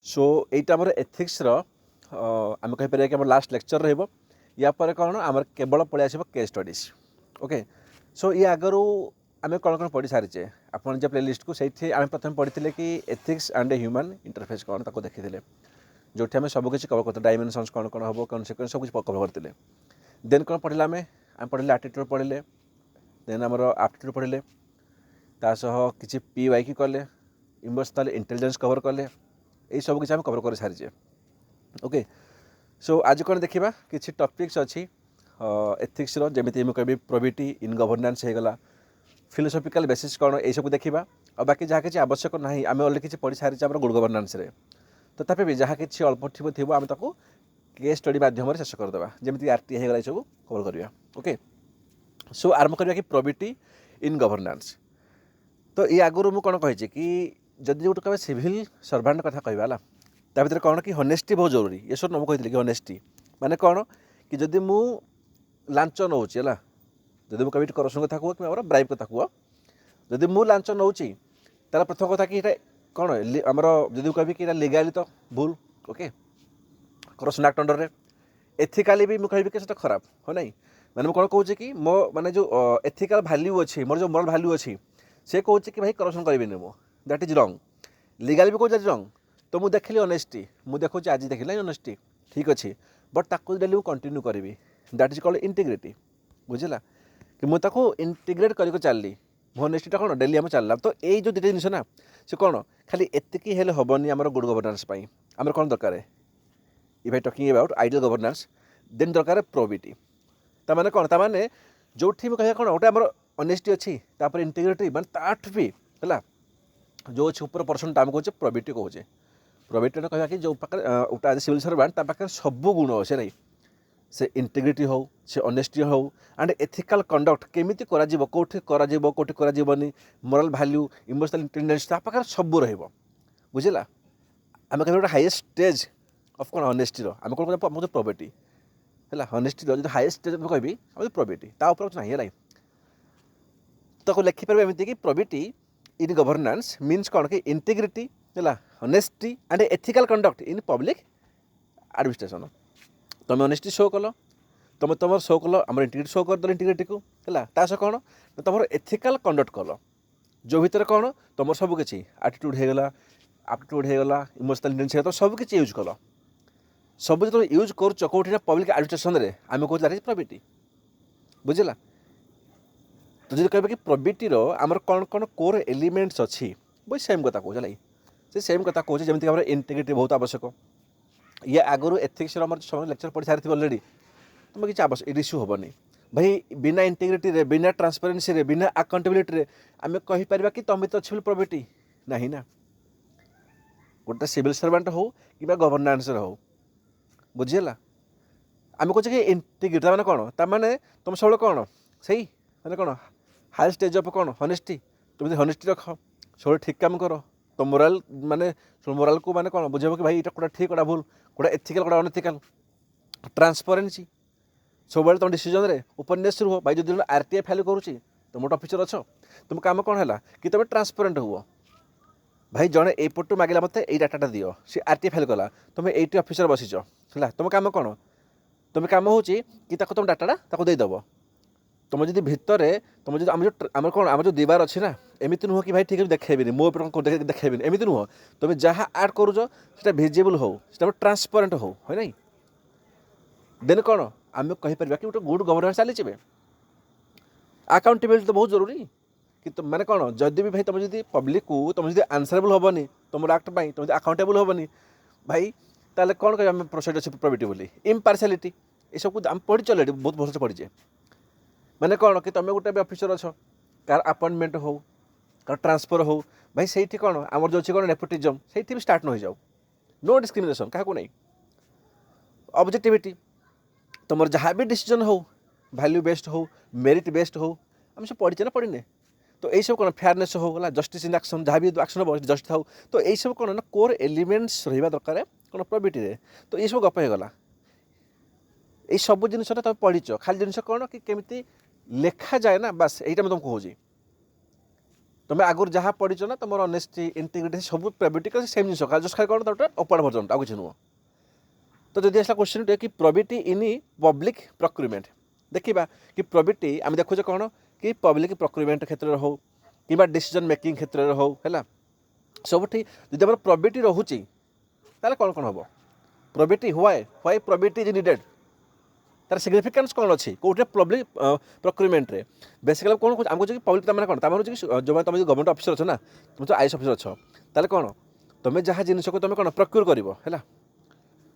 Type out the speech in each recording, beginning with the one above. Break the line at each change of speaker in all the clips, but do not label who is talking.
सो एटा आमर एथिक्स आम कहीपर कि लास्ट लेक्चर रहा या कौन आम केवल पलि आस केस स्टडीज ओके। सो ये आगु आम कौन कौन पढ़ी सारीचे आप प्ले लिस्ट को सही आम प्रथम पढ़ी कि एथिक्स एंड ह्यूमन इंटरफेस कौन ताको देखी जो आम सबकि कवर करते डायमेंशंस कौन कौन हम कौन से सब कुछ कवर करते। देन कौन पढ़ला आम पढ़ले एटीट्यूड पढ़ले, देन आमर एप्टीट्यूड पढ़ले, तासह किसी PYQ कले, इमोशनल इंटेलिजेंस कवर कले, यही सब किसी आम कवर कर सारीचे ओके। सो आज कौन देखा किसी टॉपिक्स अच्छी एथिक्स जमी मुझे कह प्रोबिटी इन गवर्नेंस होगा, फिलोसफिकल बेसिस कौन यही सब देखा और बाकी जहाँ किसी आवश्यक ना आम अलरेडी किसी पढ़ी सारी गुड गवर्नेंस तथापि भी जहाँ किसी अल्प थी आम ताको केस स्टडी माध्यम शेष करदे जमी RTI होगा ये सब कवर करवा ओके। सो आरंभ करवा कि प्रोबिटी इन गवर्नेंस। तो ये आगुरी मुझे कौन कही कि जदि गोटे कह सिविल सर्वेंट कथा कहवा ता भर कौन कि हनेस्टी बहुत जरूरी। ये सब नमु कही कि हनेस्टी माने कौन कि जदि मु लांच नौची है जदि मुझे करप्शन कथा कह कि ब्राइब कथा कह जदि मु लांच नौची तार प्रथम कथा कि कौन आमर जदि कह कि लीगाली तो भूल ओके करप्शन एक्ट अंडर एथिकाली भी मुझे कह कि खराब हो नहीं मैंने कौन कहे कि मो माने जो एथिकल वैल्यू अच्छी मोर जो मोरल वैल्यू अच्छी से कहे कि भाई करप्शन करेंगे मो दैट इज रंग। लीगाली भी कहे रंग तो मुझे देखिली ऑनेस्टी मुझे देखुची आज देखिला ऑनेस्टी ठीक अच्छे बट ताकू डेली कंटिन्यू करी दैट इज कॉल्ड इंटीग्रिटी बुझला कि मुझे इंटीग्रेट कर चलली मो ऑनेस्टीटा कौन डेली आम चलला। तो यही जो दुटा जिन ना से कौन खाली एतिकी हेले हेनी आम गुड गवर्नेंस आम कौन दरकार if I talking about ideal governance then दरकार प्रोबिटी ताने कौन ताने जो कह कौन गोटे आम ऑनेस्टी अच्छी तापर इंटीग्रिटी मान ताठ भी है जो अच्छे ऊपर पर्सन आम कहे प्रोबिटी कहे प्रोबिटी कह कि जो पाखे आज सिविल सर्वेंट पाखे सब गुण अच्छे नहीं से इंटीग्रिटी हो से ऑनेस्टी हो एंड एथिकल कंडक्ट केमी कौटी कौटी मोरल वैल्यू इमोशनल इंटेलिजेंस पाखे सब रुझला आम कह हाईएस्ट स्टेज ऑफ कौन ऑनेस्टी आम कौन कहते प्रोबिटी है ऑनेस्टी जो हाईएस्ट स्टेज कहि प्रोबिटी तापर ना तो लिखिपर एमती कि प्रोबिटी इन गवर्नेंस मीन्स कौन कि इंटीग्रिटी है honesty and ethical conduct in public administration. तुम ऑनेस्टी शो कल तुम तुम शो कल आम इंटीग्रिटी शो करदेल इंटीग्रिटी को है तास कौन तुम एथिकल कंडक्ट कल जो भितर कौन तुम सब किसी एटीट्यूड होगा एप्टीट्यूड होगा इमोशनल इंटेलिजेंस तो सब किसी यूज कल सब जो यूज कर कौटी पब्लिक एडमिनिस्ट्रेशन में आम कहे दैट इज प्रोबिटी बुझला। तो जो कह कि प्रोबिटीर आमर कौन कौन कोर एलिमेंट्स अच्छी वो सेम कथा कहे से सेम कथा कहे जमीक आम इंटीग्रिटी बहुत आवश्यक। ये आगुरी एथिक्स सब लेक्चर पढ़ी सारी अलरेडी तुम किसी आवश्यक इश्यू हेनी भाई बिना इंटीग्रिटी बिना ट्रांसपेरेन्सी बिना अकाउंटेबिलिटी आम कहीपर कि तुम तो अच्छे प्रोबिटी नहीं ना गोटे सिविल सर्वेंट हो कि गवर्नेंस हो बुझीगला। आम कहे कि इंटीग्रिटी मैंने कौन ताने तुम सब कौन सही मैंने कौन हाई स्टेज ऑफ कौन हनेस्टी तुम हनेस्टी रख सब ठीक काम कर तो मोराल माने मोराल को माने कौन बुझेब कि भाई ये कौटा ठीक कौटा भूल कौटा एथिकल कौटा अनएथिकल ट्रांसपेरेन्सी सब तुम डिसीजन रे ओपननेस रुह भाई जो RTI फाइल करुच्ची तुम गोटे ऑफिसर अच्छ तुम काम कौन है कि तुम ट्रांसपेरेंट हुआ भाई जड़े एपटू मागिला मत ये डाटा दियो सी RTI फाइल कला तुम ये ऑफिसर बसीच है तुम काम कौन तुम काम हो कि तुम डाटा देदेव तुम जब भितर तुम जो आम कौन आम जो दीवार अच्छी ना एमती नुह कि भाई ठीक है देखेबी मो देखेबी एमती नुह तुम जहाँ आड करुचा भिजिबल हो ट्रांसपेरेंट हो है ना देन कौन आम कहीपर कि गोटे गुड गवर्नेंस चली अकाउंटेबिलिटी तो बहुत जरूरी कि तुम मैंने कौन जदि भी भाई तुम जो पब्लिक को तुम जो आंसरेबल हेनी तुम एक्ट पर तुम अकाउंटेबल हेनी भाई ताले कौन कह प्रोसेड अच्छे प्रोबिटी बोली इम्पार्शियलिटी ये सब आम पढ़ी अलरेडी बहुत भलसे पढ़ीचे मैंने कौन कि तुम गोटे ऑफिसर अच्छ कार अपॉइंटमेंट हो कार ट्रांसफर हो भाई से कौन आम जो अच्छे कौन नेपोटिज्म से भी स्टार्ट न हो जाओ नो डिस्क्रिमिनेशन क्या नहीं ऑब्जेक्टिविटी तुम जहाँ भी डिसीजन हो वैल्यू बेस्ड हो मेरिट बेस्ड हो आम सब पढ़ीचे ना पढ़ीने तो यही सब कौन फेयरनेस होगा जस्टिस इन एक्शन जहाँ भी एक्शन हो जस्ट हो तो यही सब कौन ना कोर एलिमेंट्स रहा दरकार कौन प्रोबिटी तो ये सब गप होगा ये सब जिन तुम पढ़ीच खाली जिन कौन कि केमी लेखा जाए ना बस यहीटा मैं तुमको कहूँ तुम्हें आगुरी जहाँ पढ़ी ना तुम ऑनेस्टी इंटीग्रिटी सब प्रोबेबिलिटी का सेम जिन जस्ट खाली कौन गोटे अपार्ट वर्जन आउ किसी नुह तो जब आसला क्वेश्चन कि प्रोबेबिलिटी इन पब्लिक प्रोक्यूरमेंट देखा कि प्रोबेबिलिटी आम देखुचे कौन कि पब्लिक प्रोक्यूरमेंट क्षेत्र में हो कि डिसीजन मेकिंग क्षेत्र में हो है सबुठी जब आम प्रोबेबिलिटी रोचे ताले कौन कौन हम probability why probability is needed तार सिग्निफिकेन्स कौन अच्छी कौटे पब्लिक प्रोक्यूरमेंट रे बेसिकली कौन आमको कि पब्लिक तमें कौन तमें कि जो तुम गवर्नमेंट ऑफिसर अच्छो ना तुम तो आईएएस ऑफिसर अच्छो ताले कौन तुम जहाँ जिन को तुम कौन प्रोक्यूर कर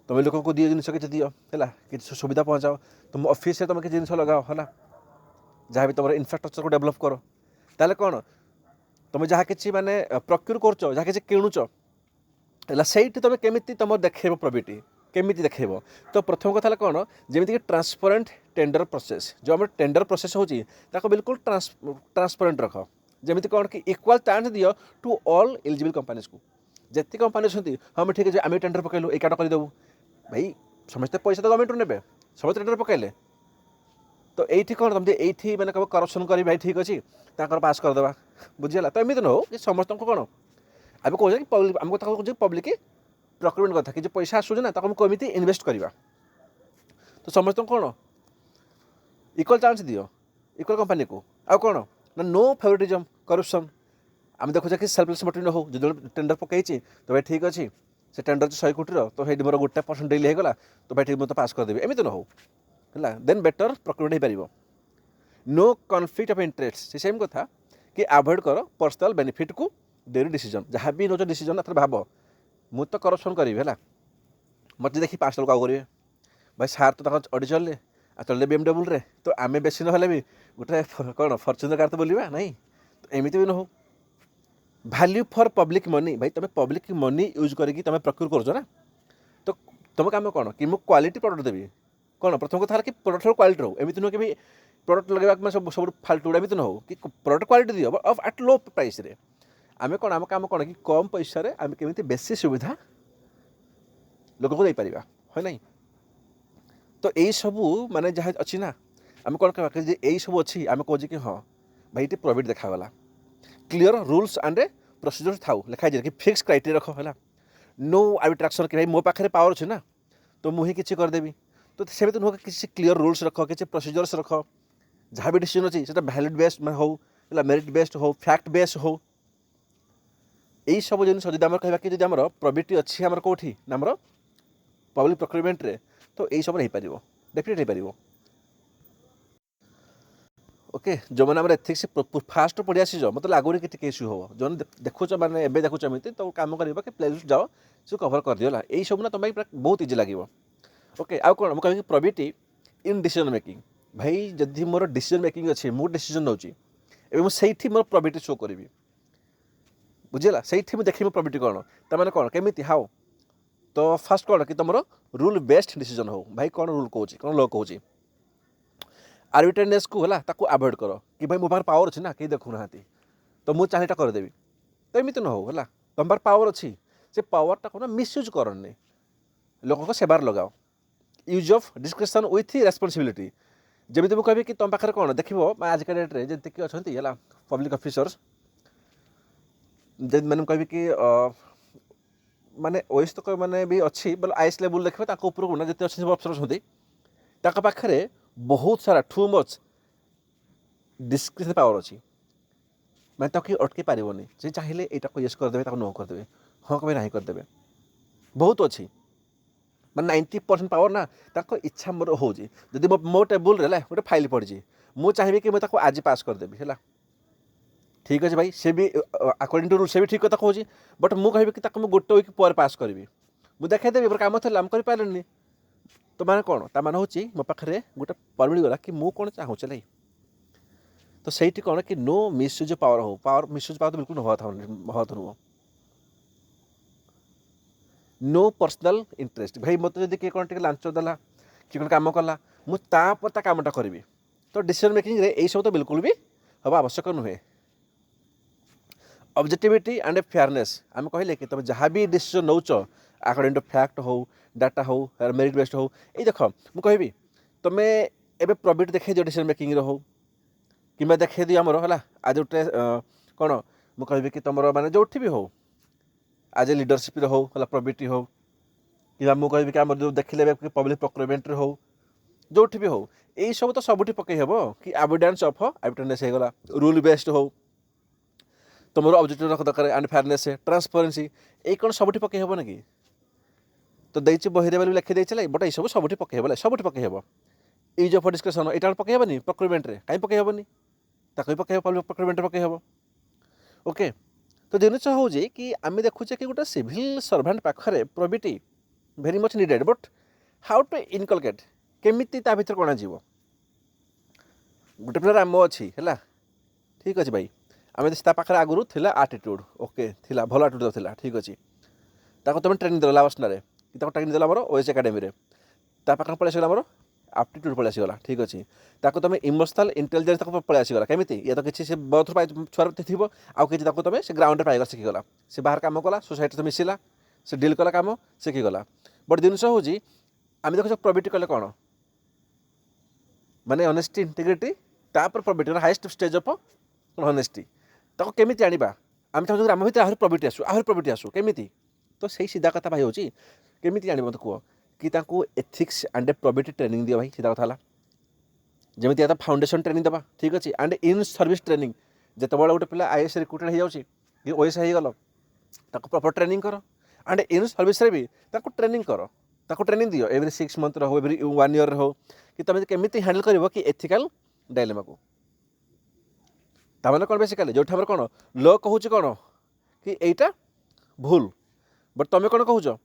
तुम लोक को दियो जिन कि दियो है कि सुविधा पहुँचाओ तुम ऑफिस तुम कि जिन लगाओ है जहाँ भी तुम इनफ्रास्ट्रक्चर को डेभलप कर ताले कौन तुम जहाँ कि माने प्रोक्यूर कर जहाँ कि किणुच है से तुम केमी तुम देखेब प्रोबेबिलिटी केमी देखेब तो प्रथम कथा कौन जमीक ट्रांसपेरेंट टेंडर प्रोसेस जो आम टेंडर प्रोसेस होची बिल्कुल ट्रांसपेरेंट रख जमी कौन कि इक्वाल चांस दियो टू ऑल एलिजिबल कंपनीज को जिते कंपनी अच्छी हाँ ठीक है आम टेंडर पकड़लु एक करदेबू भाई समस्ते पैसा तो गवर्नमेंट ने समस्त टेंडर पकड़े तो ये कौन तुम ये मैंने कब करप्शन कर भाई ठीक अच्छे पास करदे बुझीगला तो एमती न हो कि समस्त को कौन आम कहे कि आमको कहे पब्लिक प्रोक्यूरमेंट कथा कि जो पैसा आसूँ ना कमी इनवेस्ट करवा तो समस्त कौन इक्वल चांस दियो इक्वल कंपनी को आउ कौन ना नो फेवरेटिज्म करप्शन आम देखुचे कि सेल्फलेस मोटिव हो जो टेंडर पकई तो भाई ठीक अच्छे से टेंडर 100 कोटी तो ये मोर 1% डेली होगा तो भाई ठीक मुझे पास करदेवी एमती न हो है देन बेटर प्रोक्यूरमेंट हो नो कन्फ्लिक्ट ऑफ इंटरेस्ट से सेम कथा कि अवॉइड कर पर्सनल बेनिफिट को डेली डिसीजन जहाँ भी नौ डिसीजन भाव मु तो करप्शन करी है मत देखी 5 लोग करेंगे भाई सार तो अड़ी चलले चलते BMW रे तो आम बेसी ना भी गोटे कौन फॉर्च्यूनर कार तो बोलिया नहीं तो एमती भी न हो वैल्यू फॉर पब्लिक मनी भाई तुम पब्लिक मनी यूज करके तुम प्रोक्यूर कर ना तो तुम काम कौन कि मुझे क्वालिटी प्रोडक्ट देवी कौन प्रथम कथा कि प्रोडक्ट क्वालिटी रो एमती नुह कि प्रोडक्ट लगे सब सब फाल्तु एमती न हो कि प्रोडक्ट क्वालिटी दियो ऑफ एट लो प्राइस रे आम कौन आम काम कौन कि कम पैसा आम केमी बेसी सुविधा लोक को देपर है ना तो यही सबू माने जहाँ अच्छी ना आम कौन कह यही सब अच्छी आम कहे कि हाँ भाई ये प्रोबेबिलिटी देखागला क्लीयर रूल्स एंड प्रोसीजर थाउ लिखाई जाए कि फिक्स क्राइटेरिया रख है नो आर्बिट्रेक्शन कि भाई मो पाखे पावर अच्छे ना तो मुझे किसी करदेवी तो से तो नुह कि क्लीयर रूल्स रख कि प्रोसीजर्स रख जहाँ भी डिसीजन अच्छी से वैलिड बेस्ड हो मेरिट बेस्ड हो फैक्ट बेस्ड हो यही सब जिन जब आम कह कि आम प्रोबेबिलिटी अच्छी आम कौटी ना पब्लिक प्रोक्यूरमेंट रे तो यही सब हो डेफिनेट हो ओके जो मैंने एथिक्स फास्ट पढ़ी आसी मतलब आगुरी कि इश्यू हो जो देखुच मैंने एवं देखुच एमती तो कम कर प्ले लिस्ट जाओ से कभर कर दिला यही सब ना तुम बहुत इजी लगे ओके आउ कौन मुझे प्रोबेबिलिटी इन डिसीजन मेकिंग भाई जदि मोर डिसीजन मेकिंग अच्छे मुझे डिसीजन नौची मुझे मोर प्रोबेबिलिटी शो करी बुझीगला से देखी मो प्रोबेबिलिटी कौन तमें कौन केमी हाउ तो फास्ट कौन कि तुम रूल बेस्ड डिसीजन हो भाई कौन रूल कौच कौन लॉ कौच आर्बिट्रेरीनेस को है अवॉइड कर कि भाई मो पाखे पावर अच्छी ना कहीं देखु ना तो मुझे चाहिए करदेवी तो एमती न हो है तुम पाखे पावर अच्छी से पावरटा कौन मिसयूज करनी लोक सेवार लगाओ use of description with responsibility जमी मुझे कह कि तुम पाखे कौन देखो आजिका डेट्रे जी अच्छा पब्लिक ऑफिसर्स मैंने कह कि माने ओएस तो मैंने भी अच्छी बोले आईएएस लेवल देखिए उपरकू ना जिते अच्छे सब अफसर अच्छा पाखे बहुत सारा टू मच डिस्क्रिप्शन पावर अच्छी मैं तो अटकई पारनी से चाहिए यहाँ येस करदे नो करदे हाँ कभी ना करदे बहुत अच्छी मैं 90% पावर ना इच्छा मोर हो जदि मो टेबुल रे गोटे फाइल पड़ी मुझे चाहिए कि मुझे आज पास करदेवी है ठीक अच्छे भाई से भी अकॉर्डिंग टू रूल से भी ठीक कथा कहूँ बट मुझे कह कि मुझे गोटे वीक पर पास करी मुझे देखदेवी कम थी आम कर तो मैंने कौन ताने हूँ मो पाखे गोटे पर मिलगला कि मुझे कौन चाहूँ लाई तो सही कौन कि नो मिसयूज पावर हो पावर मिसयूज पावर तो बिल्कुल हवा तो नुह नो पर्सनल इंटरेस्ट भाई मत जब किए कौन लांच देला कि कौन कम कला मुझे कामटा करी तो डिसीजन मेकिंग यही सब तो बिल्कुल भी हवा आवश्यक नुहे ऑब्जेक्टिविटी एंड फेयरनेस आम कहले कि तुम जहाँ भी डिसीजन नौच अकॉर्डिंग टू फैक्ट हो डाटा हो मेरिट बेस्ड हो ये देख मुझे कहबी तुम्हें एवं प्रोबेबिलिटी देखे दियो डिसीजन मेकिंग हो कि देखे दियो आमर है आज गोटे कौन ମୁଁ କହିବି କି ତୁମର ମାନେ ଯେଉଁଠି ବି ହଉ ଆଜ ଏ ଲିଡରସିପ୍ରେ ହଉ ହେଲା ପ୍ରବିଟି ହଉ କିମ୍ବା ମୁଁ କହିବି କି ଆମର ଯେଉଁ ଦେଖିଲେ ପବ୍ଲିକ୍ ପ୍ରୋକ୍ୟୁରମେଣ୍ଟରେ ହଉ ଯେଉଁଠି ବି ହଉ ଏଇସବୁ ତ ସବୁଠି ପକାଇ ହେବ କି ଆଭିଡେନ୍ସ ଅଫ୍ ଆଭିଡେନ୍ସ ହେଇଗଲା ରୁଲ୍ ବେସ୍ଡ ହଉ ତୁମର ଅବଜେକ୍ଟିଭ୍ ରଖ ଦରକାର ଆଣ୍ଡ ଫେୟାରନେସ୍ ଟ୍ରାନ୍ସପରେନ୍ସି ଏଇ କ'ଣ ସବୁଠି ପକାଇ ହେବ ନା କି ତ ଦେଇଛି ବହିରେ ବୋଲି ଲେଖି ଦେଇଥିଲା ବଟ୍ ଏଇସବୁ ସବୁଠି ପକାଇ ହେବ ସବୁଠି ପକାଇ ହେବ ଏଇ ଯେଉଁ ଡିସ୍କସନ୍ ଏଇଟା ପକାଇ ହେବନି ପ୍ରୋକ୍ୟୁରମେଣ୍ଟରେ କାହିଁ ପକାଇ ହେବନି ତାକୁ ବି ପକାଇ ହେବ ପବ୍ଲିକ୍ ପ୍ରୋକ୍ୟୁରମେଣ୍ଟରେ ପକାଇ ହେବ ଓକେ ତ ଜିନିଷ ହେଉଛି କି ଆମେ ଦେଖୁଛେ କି ଗୋଟେ ସିଭିଲ୍ ସର୍ଭାଣ୍ଟ ପାଖରେ probity very much needed but how to inculcate କେମିତି ତା ଭିତରେ କ'ଣ ଯିବ ଗୋଟେ ପିଲା ରାମ ଅଛି ହେଲା ଠିକ୍ ଅଛି ଭାଇ ଆମେ ତା ପାଖରେ ଆଗରୁ ଥିଲା ଆଟିଟ୍ୟୁଡ଼୍ ଓକେ ଥିଲା ଭଲ ଆଟିଟ୍ୟୁଡ଼୍ ଥିଲା ଠିକ୍ ଅଛି ତାକୁ ତୁମେ ଟ୍ରେନିଂ ଦେଲ ଲାବସ୍ନାରେ କି ତାକୁ ଟ୍ରେନିଂ ଦେଲା ଆମର ଓଏସ୍ ଏକାଡେମୀରେ ତା ପାଖରେ ପଳେଇ ଆସିଗଲା ଆମର ଆପ୍ଟିଟ୍ୟୁଡ଼୍ ପଳେଇ ଆସିଗଲା ଠିକ୍ ଅଛି ତାକୁ ତୁମେ ଇମୋସନାଲ୍ ଇଣ୍ଟେଲିଜେନ୍ସ ତାକୁ ପଳେଇ ଆସିଗଲା କେମିତି ଇଏ ତ କିଛି ସେ ବହୁତରୁ ଛୁଆର ଥିବ ଆଉ କିଛି ତାକୁ ତୁମେ ସେ ଗ୍ରାଉଣ୍ଡରେ ପାଇଗଲା ଶିଖିଗଲା ସେ ବାହାର କାମ କଲା ସୋସାଇଟିରେ ମିଶିଲା ସେ ଡିଲ୍ କଲା କାମ ଶିଖିଗଲା ବଟ୍ ଜିନିଷ ହେଉଛି ଆମେ ଦେଖୁଛ ପ୍ରବିଟି କଲେ କ'ଣ ମାନେ ଅନେଷ୍ଟି ଇଣ୍ଟିଗ୍ରିଟି ତାପରେ ପ୍ରବିଟି ହାଇଏଷ୍ଟ ଷ୍ଟେଜ୍ ଅଫ୍ ଅନେଷ୍ଟି ତାକୁ କେମିତି ଆଣିବା ଆମେ ଚାହୁଁଛୁ ଆମ ଭିତରେ ଆହୁରି ପ୍ରବିଟି ଆସୁ କେମିତି ତ ସେଇ ସିଧା କଥା ଭାଇ ହେଉଛି କେମିତି ଆଣିବ ମୋତେ କୁହ कि एथिक्स एंड प्रोबेबिलिटी ट्रेनिंग दिया भाई सीधा कथा है जमी या फाउंडेशन ट्रेनिंग देवा ठीक अच्छे एंड इन सर्विस ट्रेनिंग जिते बड़े गोटे पिला आईएएस रिक्रुटेड हो जाए ओएस हो गल प्रॉपर ट्रेनिंग कर एंड इन सर्विस भी ट्रेनिंग कर ट्रेनिंग दियो एवरी 6 मंथ हो एवरी 1 ईयर हो कि तुम केमी हैंडल कर कि एथिकल डायलेमा को ताने कौन बेसिकाली जो कौन ल कहूँ कौन कि एटा भूल बट तुम कौन कहूँ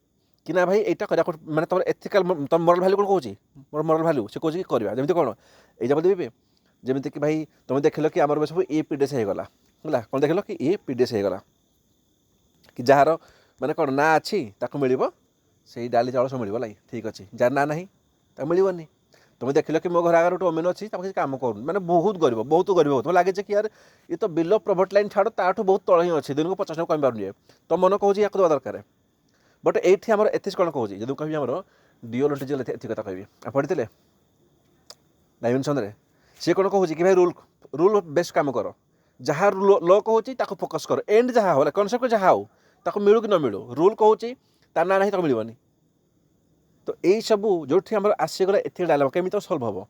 कि ना भाई यहाँ मैंने तुम एथिकल तुम मोरल भैल्यू कौन कहूँ मोर मोरल भैल्यू से कौन कि करवा जमी कौन ये देवी जमी कि भाई तुम देख कि आम सब ए पीडीएस होगा है कौन देख कि ए पीडीएस होगा कि जार मैंने कौन ना अच्छी मिल से डाली चाउल सब मिल लाई ठीक अच्छे जार ना ना मिलनी तुम देख कि मो घर आगे गोटे ओमेन अच्छी किसी काम कर मैंने बहुत गरीब हो लगे कि यार ये तो बिलो प्रॉपर्टी लाइन छाड़ ताठू बहुत तल ही अच्छे दिन को 50 टका कमी पारे तो मन कहूँ या देवा दरकार बट ये आम एथिक्स कौन कहूँ जब कह आम डिओलॉजिकल एथिकता कहि आप पढ़ी डायमेंशन चंद्रे सी कौन कहूँ कि भाई रूल बेस काम कर जहाँ ल कहूँ फोकस कर एंड जहाँ हो कनसेप्ट जहाँ हो मिलू कि न मिलू रूल कहूँ तार ना ना मिलनी तो यही सब जो आम आसीगला एथिकल डायलेमा केमी सल्व हम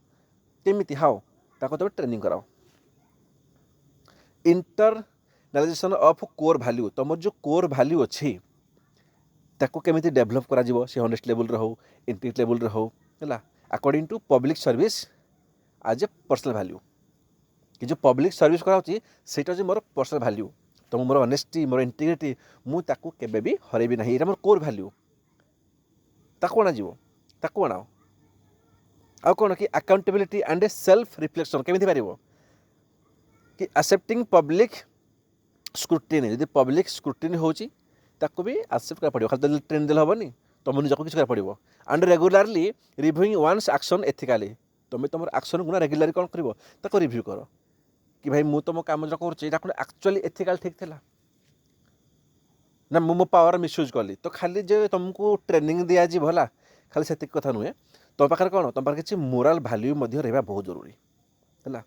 केमी हाओ तुम ट्रेनिंग कराओ इंटरनालाइजेशन ऑफ कोर वैल्यू तुम जो कोर वैल्यू अच्छी ताको केमिति डेभलप करा जीवो से ऑनेस्ट लेवल रे हो इंटीग्रिटी लेवल रे हो हैला according to public service as a personal value कि जो पब्लिक सर्विस कराउची सेटा जे मोर पर्सनल वैल्यू तो मोर ऑनेस्टी मोर इंटीग्रिटी मु ताको केबे भी हरेबी नहीं एटा मोर कोर वैल्यू ताको आना जीवो ताको आनाओ आ कोन कि अकाउंटेबिलिटी एंड सेल्फ रिफ्लेक्शन केमिति पारिबो कि एक्सेप्टिंग पब्लिक स्क्रूटिनी यदि पब्लिक स्क्रूटिनी होची ताको भी एक्सेप्ट करा पड़ो खाली ट्रेन देल हेनी तुम निजक किसी पड़ो एंड रेगुलारली रिव्यूइंग वन्स एक्शन एथिकाली तुम तुम एक्शन गुना रेगुलारली कौन कर रिव्यू कर कि भाई मु तुम काम जो कर एक्चुअली एथिकाल ठीक थिला ना मो पावर मिसयूज कली तो खाली जो तुमको ट्रेनिंग दिज्व है खाली से कथा नुहे तुम पाखे कौन तुम पाखे किसी मोराल वैल्यू रहा बहुत जरूरी है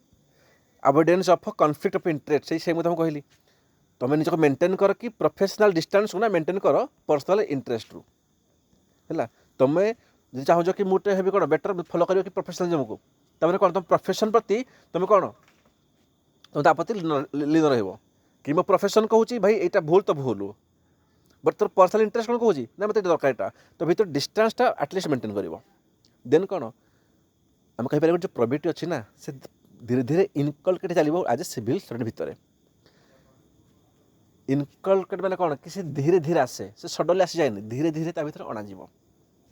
avoidance of conflict of interest से तुमको कहली तुम निजक मेंटेन कर कि प्रोफेशनल डिस्टेंस को ना मेंटेन कर पर्सनल इंटरेस्ट रु है तुम जो चाहूँ कि मुझे हेबी कौन बेटर फॉलो कर प्रोफेशनलिज्म को तमें कौन तुम प्रोफेशन प्रति तुम कौन तुम तापति लीन रहो कि मो प्रोफेशन कहूँ भाई यहाँ भूल तो भूल बट तोर पर्सनल इंटरेस्ट कौन कहूँ ना मतलब दरकार यहाँ तो भर डिस्टेंसटा एटलिस्ट मेंटेन कर देन कौन आम कहीपर जो प्रोबेबिलिटी अच्छी ना से धीरे धीरे इनकलकेट चलो एज ए सिविल सर्वेंट भितर इनकलकेट मैंने कौन कि धीरे धीरे आसे से सडनली आसी जाए धीरे धीरे ता भीतर अणाज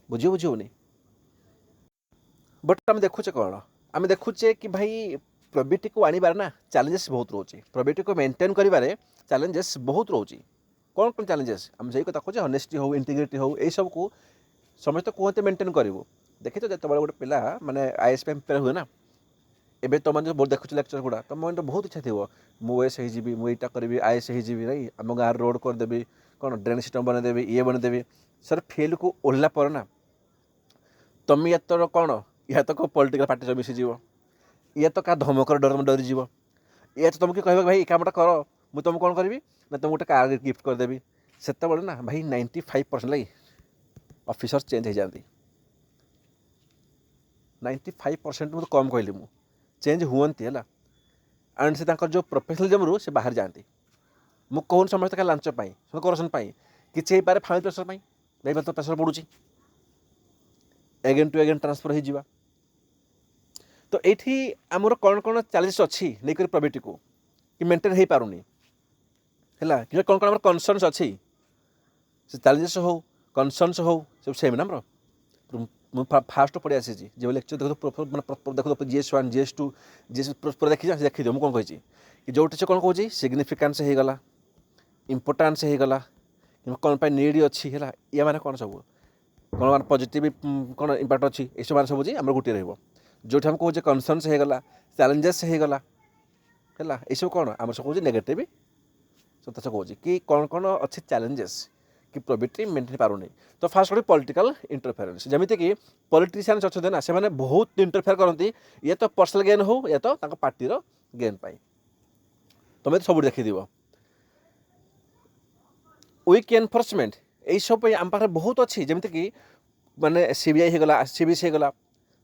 बुझे बट आम देखुचे कौन आम देखुचे कि भाई प्रोबेबिलिटी को आनिबार ना चैलेंजेस बहुत रोचे प्रोबेबिलिटी को मेंटेन करिबारे चैलेंजेस बहुत रोचे कौन कौन चैलेंजेस आम यही कथा कहे ऑनेस्टी हो इंटीग्रिटी हो यही सब को समस्त कहते मेंटेन करूँ देखी तो जो गोटे पिला माने आईएएस प्रिपेयर हुए ना एबे तुम जो बहुत देखुच लेक्चर गुड़ा तुम मन बहुत इच्छा थी मुएस होटा करी आईएएस होगी रही आम गाँव रोड करदेवी कौन ड्रेन सिस्टम बनईदेवी ये बनईदेवी सर फील्ड को ओह्ला पर ना तुम या तो कौन या तो कौ पॉलिटिकल पार्टी सह मिसीज या तो क्या धमकर डर डरीज या तो तुमको कह भाई ये कामटा कर मुझे तुम कौन करी ना तुम गोटे कार गिफ्ट करदेवी से ना भाई 95% लगे ऑफिसर चेंज हो जाती 95% मुझे कम कहली मु चेंज हुअंती है एंड से जो प्रोफेसनालिज्म रू से बाहर जाती मुझे कहून समस्त का लांच करप्शन किसी पारे फैमिली प्रेसर भाई तो प्रेसर पड़ूँ एगेन टू एगेन ट्रांसफर हो जावा तो ये आमर कौन कौन चैलेंजेस अच्छी नहीं प्रॉपर्टी को कि मेंटेन हो पारुनी है कि कौन कौन आम कनसर्नस अच्छी से चैलेंजेस हो कनसर्नस हो सब सेम ना मुझे फास्ट पढ़ी आसी जो लेक्चर देखो मैंने देखो GS1 GS2 GS पूरा देखी मुझे कौन कही कि जोटे से कौन कौन सिग्निफिकेंस हो गला इम्पोर्टान्स हो गला कौन पर नीड अच्छी है या मैंने कौन सब कौन मान पॉजिटिव कौन इम्पैक्ट अच्छी ये सब सब आम गोटे रही जो आम कहे कनसर्नस हो गला चैलेंजेस हो गला है ये सब कौन आम सब कहे नेगेटिव सत कहे कि कौन कौन अच्छे चैलेंजेस कि प्रोबेबिलिटी मेंटेन पारुनी तो फास्ट गोटे पॉलिटिकल इंटरफेरेंस जमीती कि पॉलिटिशियंस अच्छे ना से बहुत इंटरफेयर करती ये तो पर्सनल गेन हो या तो पार्टी गेन पाई तुम तो सब देखी वीक एनफोर्समेंट यही सब आम पाखे बहुत अच्छी जमीती कि माने CBI होगला CBC होगला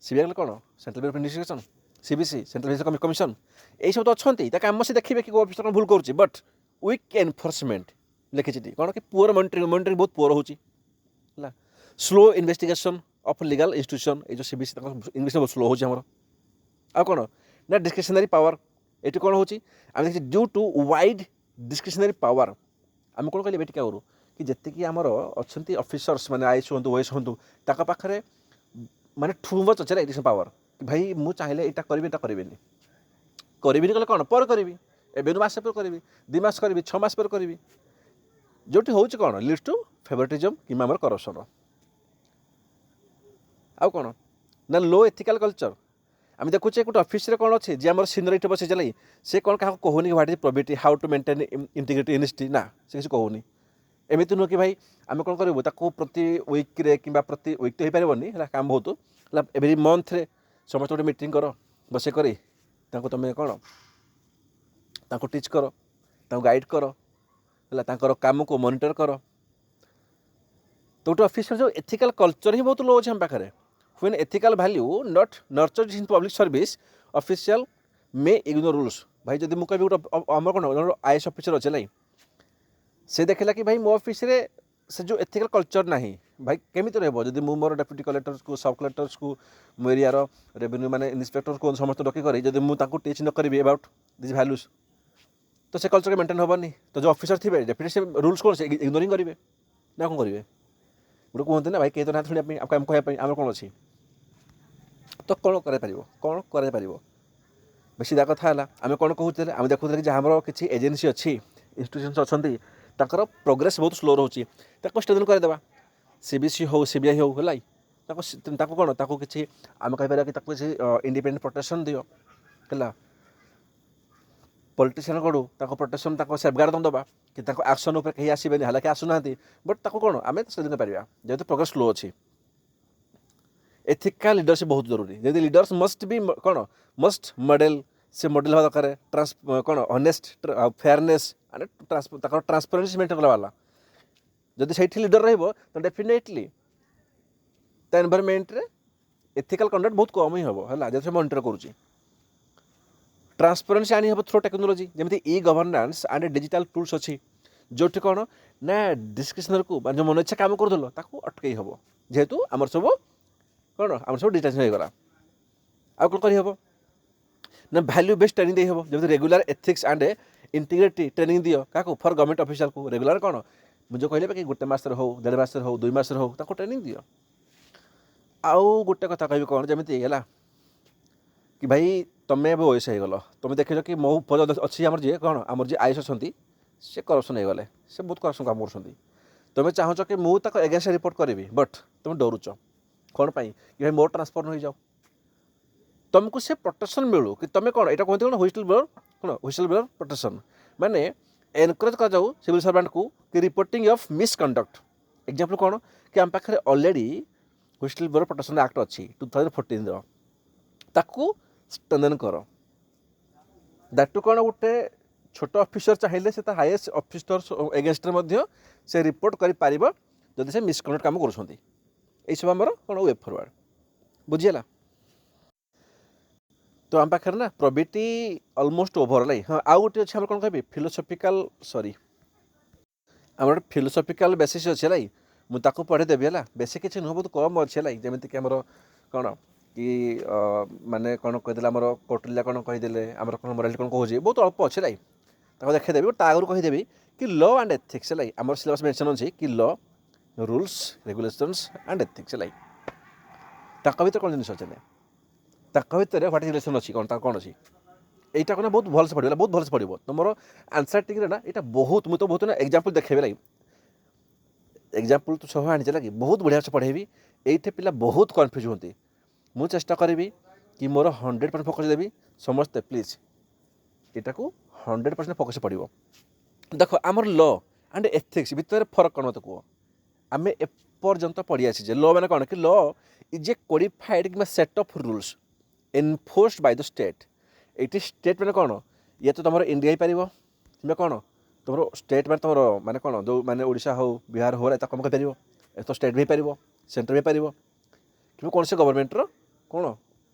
CBI कौन central bureau of investigation CBC central election commission यही सब तो अच्छा कम से देखिए कि ऑफिसर कौन भूल करुच्ची बट वीक एनफोर्समेंट लिखी कौन कि पुअर मॉनिटरिंग बहुत पुअर होची slow investigation of legal institution ये जो CBC इन्वेस्टिगेशन बहुत स्लो होची हमर आ कौन ना डिस्क्रिशनरी पावर ये कौन होची आम देखिए due to wide discretionary power आम कौन कहले टिका करूँ कि जितकी आमर अच्छा ऑफिसर्स माने आईएएस हूँ ओएस हूँ पाखे माने टू मच अच्छे एक्शन पावर कि भाई मुझे चाहिए यहाँ करी कले कौन पर करी एवं मस पर करी 2 मास करी 6 मास पर करी जो हूँ कौन लीड्स टू फेवरेटिज्म कि आम करप्शन आउ कौन ना लो एथिकल कल्चर आम देखुचे गोटे ऑफिस कौन अच्छे जी आम सीनियरिटी बस चल से कौन क्या कहूनी what is probability how to maintain integrity इनिटी ना से किसी कहूनी एमती नुह कि भाई आम कौन करूँ प्रति वीक्रे कि प्रति वीक तो हो पारनि है काम बहुत है एवरी मंथ रे समस्त गोटे मीटिंग कर बसे करी तुम कौन टीच कर गाइड कर है काम को मॉनिटर कर तो गोटे ऑफिस जो एथिकल कल्चर ही बहुत लो अच्छे आम पाखे when ethical value not nurtured in public service official may ignore rules भाई जब मुझे कह गोटे आम कौन IAS ऑफिसर अच्छे लाई से देखला कि भाई मो ऑफिस रे से जो एथिकल कल्चर ना भाई केमी रहा जब मुझे मोर डेप्यूटी कलेक्टर्स को सब कलेक्टर्स को मो एरिया रेवेन्यू माने इन्स्पेक्टर को समस्त डक करी जब मुझे टीच न करी अबाउट दिस वैल्यूज तो से कल्चर मेंटेन हेनी तो जो ऑफिसर थे डेफिनेटली से रूल्स कौन से इग्नोरिंग करेंगे ना कौन करेंगे गोटे कहते ना भाई कहीं तो ना शुणी आम कहवाई आम कौन अच्छी तो कौन कर सीधा कथा है आम कौन कहते आम देखुले कि जहाँ किसी एजेन्सी अच्छी इंस्टीट्यूशंस अच्छा प्रोग्रेस बहुत स्लो रोचे स्ट्रेंथन करदे CBC हो CBI हो कौन किसी आम कहीपर कि किसी इंडिपेंडेंट प्रोटेक्शन दियो है पॉलिटिशियन कड़ू प्रोटेक्शन सेफगार्ड दबा कि एक्शन उपर कहीं आसबे हालांकि आसुना बट कौन आम स्ट्रेंथन पार जेहतु प्रोग्रेस स्लो अच्छी एथिकल लीडरशिप बहुत जरूरी जब लीडर्स मस्ट बी कौन मस्ट मॉडल से मॉडल हवा दरकार कौन ऑनेस्ट फेयरनेस ट्रांसपेरेंसी मेंटेन वाला जब से लीडर तो डेफिनेटली एनवायरमेंट रे एथिकल कंडक्ट बहुत कम ही हम है जैसे मॉनिटर करुँची ट्रांसपेरेंसी आनी हम थ्रू टेक्नोलोजी जमी E-गवर्नेंस एंड डिजिटल टूल्स अच्छी जो कौन ना डिस्क्रिशनर को जो मन इच्छा काम करदेल अटकई हम जेहेतु आम सब कौन आम सब डिटेक्शन हो गला आउ कौन करहब ना वैल्यू बेस्ड ट्रेनिंग दे हम जब regular ethics and integrity training दियो क्या फॉर गवर्नमेंट ऑफिशियल को रेगुलर कौन मुझे कहले कि गोटे मस हो 1.5 मास हो 2 मास हो ट्रेनिंग दियो आउ गोटे कथा कह कौन जमी है कि भाई तुम्हें अब वयस हो गल तुम देख कि मो पद अच्छी आम जी कौन आम जी IAS अच्छा से करप्शन हो गले से बहुत करप्शन काम कर तुम्हें चाहूच कि मुझे एगेन्स्ट रिपोर्ट करी बट तुम डरुच कौन पाई कि भाई मोर ट्रांसफर हो जाओ तुमको से प्रोटेक्शन मिलू कि तुम कौन यहाँ कहते व्हिसल ब्लोअर कौन व्हिसल ब्लोअर प्रोटेक्शन माने एनकरेज कर जाऊ सिविल सर्वेंट को कि रिपोर्टिंग ऑफ मिसकंडक्ट एग्जांपल कौन कि आम पाखे already whistle blower protection act अच्छी 2014 ताकू स्ट्रेंथन कर दैट टू कौन गोटे छोट ऑफिसर चाहिए से हाईएस्ट ऑफिसर एगेन्स्टे से रिपोर्ट कर जदि से मिसकंडक्ट काम कर सब आमर कौन वे फरवर्ड बुझीगला। तो आम पाखे ना प्रोबेबिलिटी ऑलमोस्ट ओवर लाई। हाँ आउ गोटे अच्छे कौन कह फिलोसफिकल सॉरी आम फिलोसफिकल बेसिस अच्छे लाई मुझे पढ़ेदेवी है बेसी किसी नुह बहुत कम अच्छे लाई जमीक आमर कौन कि माने कौन कहीदे आमर कौटिल्य कौन कहीदे आमर कौन मोरालिटी कौन कहे बहुत अल्प अच्छे लाई देखेदेवी ता आगु कहीदेवी कि लॉ एंड एथिक्स लाई आमर सिलेबस मेंशन अच्छी कि law rules regulations and ethics लाई भर कौन जिन अच्छे भर व्हाट इज रिलेशन अच्छी कौन अच्छी এইটা কোন बहुत भलसे पढ़े बहुत भलसे पढ़ो तुम आंसर टिक ना यहाँ बहुत मुझे तो बहुत ना एग्जाम्पल देखेबे लगे एग्जाम्पल तो सब आनी लगे बहुत बढ़िया से पढ़ेबी ये पिला बहुत कन्फ्यूज होती मुझे चेष्टा करी कि मोर 100% फोकस देवी समस्ते प्लीज यहाँ को 100% फोकस पड़ो। देख आमर लॉ एंड एथिक्स भितर फरक कौन मत कह आम एपर्यंत पढ़ी आसी लॉ मैंने कौन कि लॉ इज ए कोडिफाइड कि set of rules enforced by the state. ये स्टेट मैंने कौन ये तो तुम इंडिया ही पार कि कौन तुम स्टेट मैंने तुम माने कौन जो मैंने ओडिशा हो बिहार हो कम कर तो स्टेट भी पार सेंटर भी पार कि कौन से गवर्नमेंटर कौन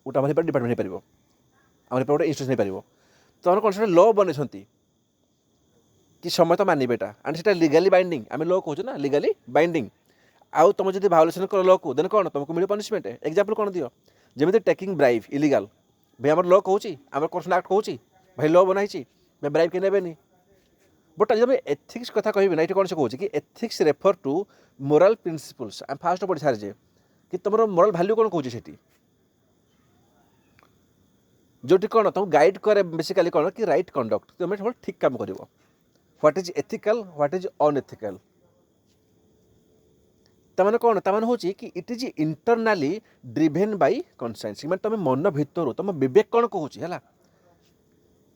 गोटे आम डिपार्टमेंट हो पार आम गोटे इंस्टीट्यूशन हो तो आम कौन से लॉ बन कि समय तो मानवे एटा एंड से लीगली बाइंडिंग आम लॉ कहूँ ना लीगली बाइंडिंग आउ तुम जो भायोलेसन कर लॉ को देन कौन तुमको मिले पनिशमेंट एग्जाम्पल कौन दियो जमी टेकिंग ब्राइब इलीगल भाई आम लॉ कहूँ आम करप्शन एक्ट कहूँ भाई लॉ बनाई भाई ब्राइब के नेबेनी बट जब एथिक्स कथा कह ना ये कौन से कहूँ कि ethics refer to moral principles आम फास्ट पढ़ी सारी कि तुम मोराल भैल्यू कौन कहूँ से जोटी कौन तुम गाइड करे बेसिकली कौन कि राइट कंडक्ट तुम ठीक काम कर what is ethical what is unethical तमाने कौन तमाने हूँ कि it is internally driven by conscience मैं तुम मन भितर तुम विवेक कौन कहूँ है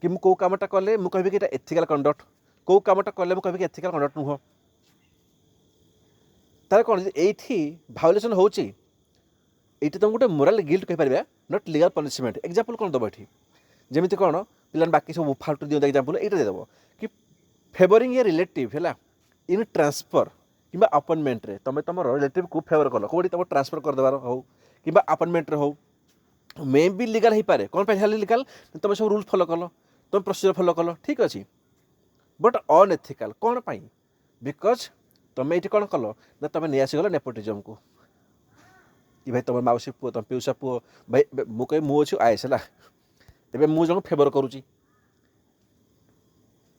कि मुझे कौ कामटा कले मुझे कह कि एथिकल कंडक्ट कौ कामटा कले मुझे कह कि एथिकल कंडक्ट नुह तार कौन ये भायोलेसन होती तुम गोटे मोराल गिल्ट कहीपर नट लीगल पनिशमेंट एग्जाम्पल कौन दब ये जमी कौन पिला बाकी सब फाल्तु दिखाते एग्जाम्पल ये देव कि फेवरिंग ए रिलेटिव है इन ट्रांसफर कि अपॉइंटमेंट रे तुम तुम रिलेटिव को फेवर कल कौटी तुम ट्रांसफर करदेवार हो कि अपॉइंटमेंट हो मे भी लीगल हो पाए कौन पे लीगल तुम सब रूल फॉलो कल तुम प्रोसीजर फॉलो कल ठीक अच्छे बट अनएथिकल कौन पाई बिकज तुम ये कौन कल ना तुम नहीं आसीगल नेपोटिज्म को कि भाई तुम मौसी पुओ तुम पिउसा पुओ भाई मुझे मुझे आएस है तेज मुझे फेवर करुँची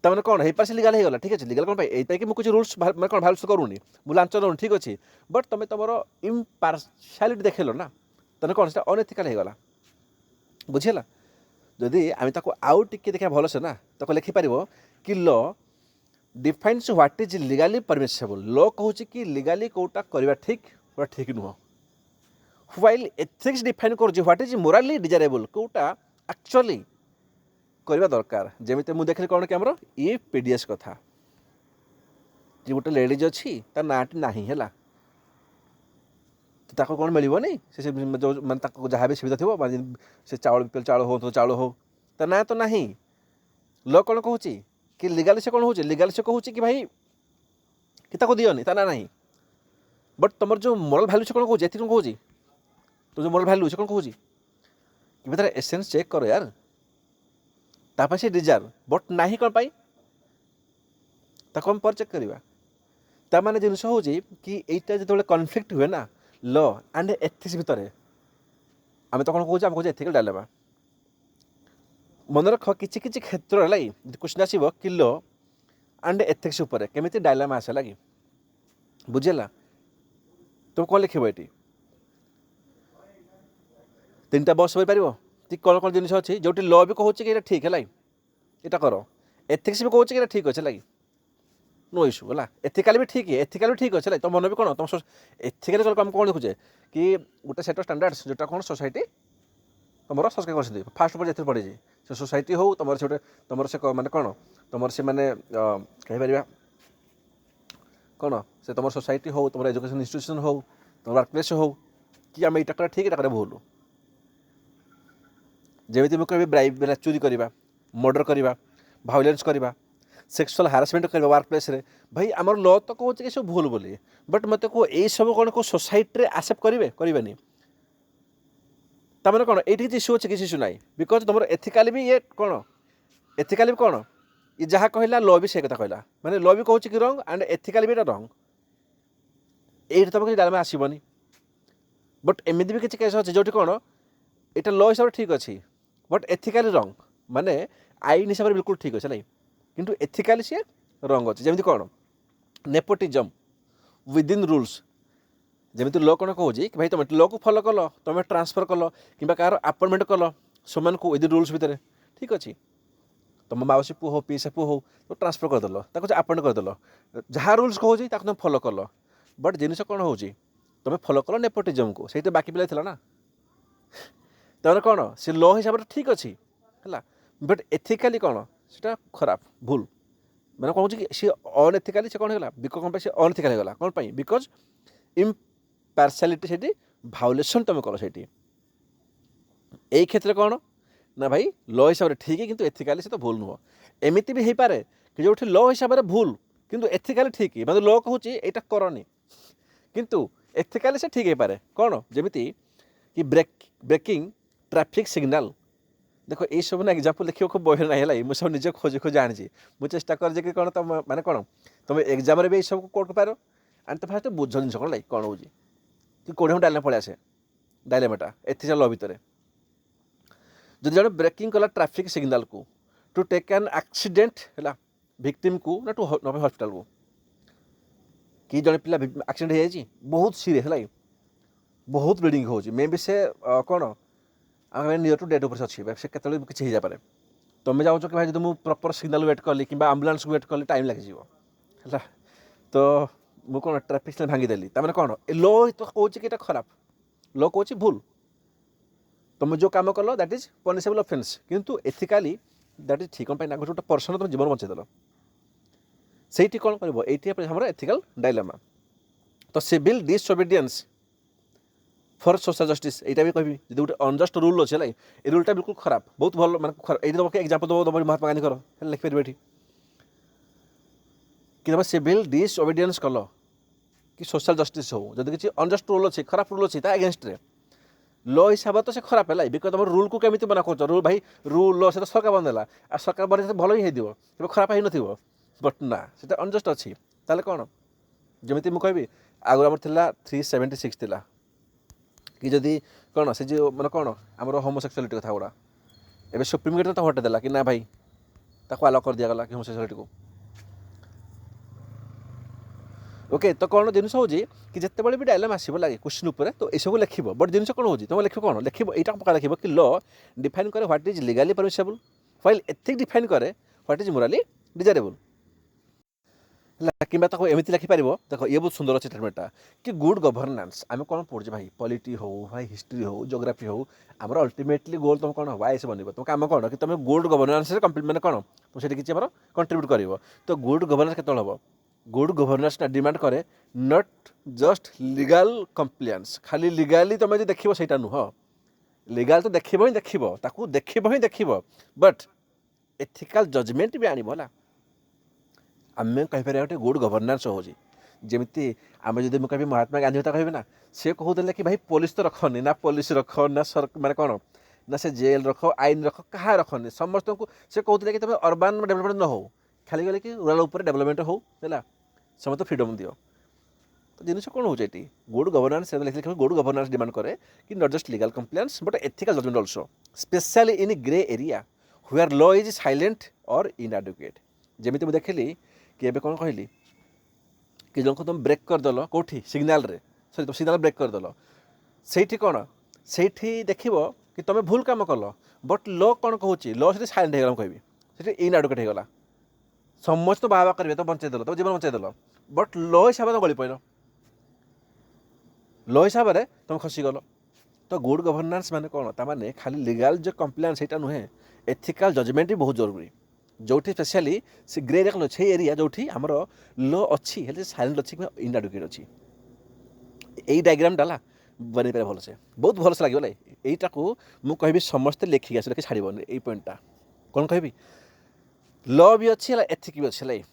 तमें कौन हो पारे लीगल होगा ठीक अच्छे लीगल कौन पाई कि मुझे रूल्स मैं कौन भालुस करूनी मुझे लांच दूनी ठीक अच्छे बट तुम तुम इम्पार्शियालिटी देखेल ना तेना कौन से अनएथिकल होगा बुझीगला जदि आम आउ टे देखा भलसे ना तो लिखिपार कि law defines what is legally permissible law कहूँ कि लीगली कौटा करवा ठीक नुह व्हाइल एथिक्स डिफाइन कर what is morally desirable कौटा actually करवा दरकार जमी मुझे देखिए कौन कि आमर ये पीडीएस कथा जी गोटे लेडीज अच्छी तार नाटी ना है तो कौन मिलनी से जो मैंने जहाँ भी सुविधा थी से चाउल बीपीएल चाउल हो तो चाउल हो तो ना तो नहीं लॉ कौन कहूँ कि लीगल से कौन हो लीगल से कहूँ कि भाई कि दियोनी ता ना नहीं बट तुम जो मोराल भैल्यू से कौन कहूँ कौन कहूँ तो जो मोराल भैल्यू से कौन कहूँ कि तार एसेंस चेक करो यार ताप से डिजार्व बट ना कौन पाई ताको हम पर चेक करवा ता माने जिनस हो कि एटा जो कन्फ्लिक्ट हुए ना लॉ एंड एथिक्स भितर आम तो कौन कहूँ आम कहूँ एथिकल डायलेमा मन रख किसी किसी क्षेत्र है क्वेश्चन आसो कि लॉ एंड एथिक्स उपर केमी डायलेमा आसे लगे बुझेगा तुम कौन लिख ये 3टा बस हो पार कौन कौन जिन अच्छी जो लॉ भी कहूँ कि ठीक है यहाँ कर एथिक्स भी कहूँ कि ठीक अच्छे लगे नो इश्यू है एथिकल भी ठीक अच्छे तुम मन भी कौन तुम एथिकल कम कौन देखुचे कि गोटे सेट स्टैंडर्ड्स जोटा कौन सोसाइटी तुम संस्कार कर फास्ट पर जो पढ़ी से सोसाइटी हो तुम से तुम से माने कौन तुम से मैंने कहीपर कौन से तुम सोसाइटी हो तुम एजुकेशन इंस्टीट्यूशन हो तुम वर्क प्लेस हो कि आम यहाँ ठीक यहाँ भूल जमी मुझे कह ब्राइब चोरी करवा मर्डर करवा ଭାଇଲେନ୍ସ କରିବା, सेक्सुअल हारासमेंट कर वर्क प्लेस रे भाई आमर ल तो कहूँ कि सब भूल बोली बट मत को यही सब कौन को सोसाइटी आसेप्ट करेंगे करेंगे तमें कौन ये किसी इश्यू अच्छे किसी इश्यू ना बिकज तुम एथिकाली भी ये कौन एथिकाली भी कौन ये जहाँ कहला ल भी से कथा कहला माने ल भी कहूँ कि रंग एंड एथिकाली भी रंग ये तुम किसी डालमा आसबनी बट एमती भी किसी केस अच्छे जो कौन यहाँ ल हिसाब से ठीक अच्छे बट एथिकाली रंग माने आईन हिसाब से बिल्कुल ठीक अच्छे किंतु एथिकाली सी रंग अच्छे जमी कौन नेपोटिजम विदिन रूल्स जमी ल कौन कहूँ कि भाई तुम ल को फॉलो कल तुम ट्रांसफर कल कि अपॉइंटमेंट कल से विदिन रूल्स भितर ठीक अच्छे तुम माउसी पु हो पीसा पु हो तो ट्रांसफर करदेल अपॉइंट करदेल जहाँ रूल्स कहूँ तुम फॉलो कल बट जिनस कौन हो तुम फॉलो कल नेपोटिजम को सही बाकी पिला थी ना तमें कौन से ल हिसाब से ठीक अच्छे है बट एथिकाली कौन से खराब भूल मैंने कहूँ कि सी अनएथिकाली से कौन होगा बिकज कौन से अनएथिकाल होगा कौन पर बिकज इम्पार्शियलिटी से भायोलेसन तुम कल से यही क्षेत्र कौन ना भाई ल हिसाब से ठीक है किंतु एथिकाली से तो भूल नुह एमती भी हो पारे कि जो ल हिसाब से भूल किंतु एथिकाली ठीक है मतलब ल कहूँ यहाँ करनी किंतु एथिकाली से ठीक है पारे कौन जमीती कि ब्रेकिंग ट्रैफिक सिग्नल देखो ये सब ना एग्जाम्पल देखिए खूब बही ना है मुझे सब निजे खोजी खोजी आनी मुझे चेष्टा कर कि कौन तुम माने कौन तुम एग्जाम भी सब कोड कर पार एंड तो फास्ट बुझ जिन कौन लाइक कौन हो कौन डायलेमा पलि आसे डायलेमाटा एथिकल ल भितर जो जन ब्रेकिंग कला ट्रैफिक सिग्नल को टू टेक एन एक्सीडेंट है विक्टिम को ना टू नबे हॉस्पिटल को कि जन पिला एक्सीडेंट हो जाए बहुत सीरियस है बहुत ब्लीडिंग हो मे भी से कौन आम नियर टू डेथ उपर अच्छी से केत किसी हो जाए तुम जाऊँ कि भाई जो मुझे प्रॉपर सिग्नल वेट कली कि आम्बुलांस वेट कली टाइम लगे है तो मुझे कौन ट्रैफिक सिग्नल भांगीदेली तमें कौन लो तो कहूँ कि खराब लो कहूँ भूल तुम जो काम कल दैट इज पनिशेबल ऑफेंस किंतु एथिकाली दैट इज ठीक कौन ना गोटे पर्सन तुम जीवन बचेदेल से कौन कर ये एथिकल डायलेमा तो civil disobedience for social justice यहाँ भी कहि जो गोटे अनजस्ट रूल अच्छे ये रूलटा बिल्कुल खराब बहुत भल माने ये तुम एग्जाम्पल दब महात्मा गांधी कर लिखिपर ये कि तुम सिविल डिसओबीडियंस कल कि सोशल जस्टिस हो जब किसी अनजस्ट रूल अच्छे खराब रूल अच्छे एगेन्स्ट ल हिसाब तो से खराब है बिकज तुम रूल को केमी मना कर रूल भाई रूल ल से तो सरकार बंदेला आ सरकार बन भल ही हो खराब ही न बट ना से अनजस्ट अच्छी ताले कौन जमी मुझे कहि आगुरी आमर 376 थी कि जदि कौन से जो मैंने कौन आमर होमोसेक्सुअलिटी कथा गुड़ा एवं सुप्रीमकोर्ट तो हटेदेला कि ना भाई ताको आलाउ कर दिगला कि होमोसेक्सुअलिटी को ओके तो कौन जिन हो कि जिते भी डायलम आसो लगे क्वेश्चन उपर तो यू लिख बट जिन कौन हो तुम लिख कौन लिख यहाँ पका लिख कि ल डिफाइन करे what is legally permissible while ethic define करे व्हाट इज मोराली डिजायरेबल कि एमती लिखिपार देख ये बहुत सुंदर अच्छे स्टेटमेंटा कि गुड गवर्नेंस आम कौन पढ़े भाई पॉलिटी हो भाई हिस्ट्री हो जोग्राफी हो आम अल्टीमेटली गोल तुम कौन वाइस बन तुम कम कौन कि तुम गुड गवर्नेंस कम्प्लीट मैंने कौन तुम से किसी कंट्रीब्यूट कर तो गुड गवर्नेंस के हम गुड गवर्नेंस डिमांड करे नॉट जस्ट लीगल कम्प्लायंस खाली लीगाली तुम जो देख सहीटा नुह लीगल तो देखो ही देख बट एथिकल जजमेंट भी आना आम कहीपर गोटे गुड गवर्नेंस हो जमी आम जो मुझे महात्मा गांधी कह ना सी कहते कि भाई पुलिस तो रखनी ना पुलिस रख ना माने कौन ना से जेल रख आईन रख क्या रखनी समस्त को से कहते कि तुम अर्बान डेवलपमेंट न हो खाली गले कि रूराल उपर डेवलपमेंट हो है समस्त फ्रीडम दियो तो जिन कौन हो गुड गवर्नेंस लिखे गुड गवर्नेंस डिमांड करे कि not just legal compliance but ethical judgment also specially in grey area where law is silent और इनएडुकेट जमी मुझे देखिली कि एबे कौन कहली कि जन को तुम ब्रेक करदेल कौटी सिग्नाल रे सॉरी तुम सिग्नाल ब्रेक करदेल से कौन से देख कि तुम भूल काम कल बट ल कौन कहूँ ल से साइलेंट हो गला कहबी से इनएडुकेट हो गला समस्त बाबा करेंगे तो बंचेदेल तो जीवन बंचेदेल बट ल हिसाब से गली पड़ल ल हिसाब से तुम खसीगल तो गुड गवर्नेंस माने कौन ताने खाली लीगल जो कंप्लायंस यहाँ नुहे एथिकल जजमेंट भी बहुत जरूरी जो स्पेशली से ग्रे एरिया से एरिया जो आमर ल अच्छी साइलेंट अच्छी कि इनएडुकेट अच्छी यही डायग्राम डाला बन पारे भलसे बहुत भलसे लगे यहीटा को मुझे समस्ते लिखिक आस लिखि छाड़बन यही पॉइंटा कौन कहबी ल भी अच्छी है एथिक भी अच्छी है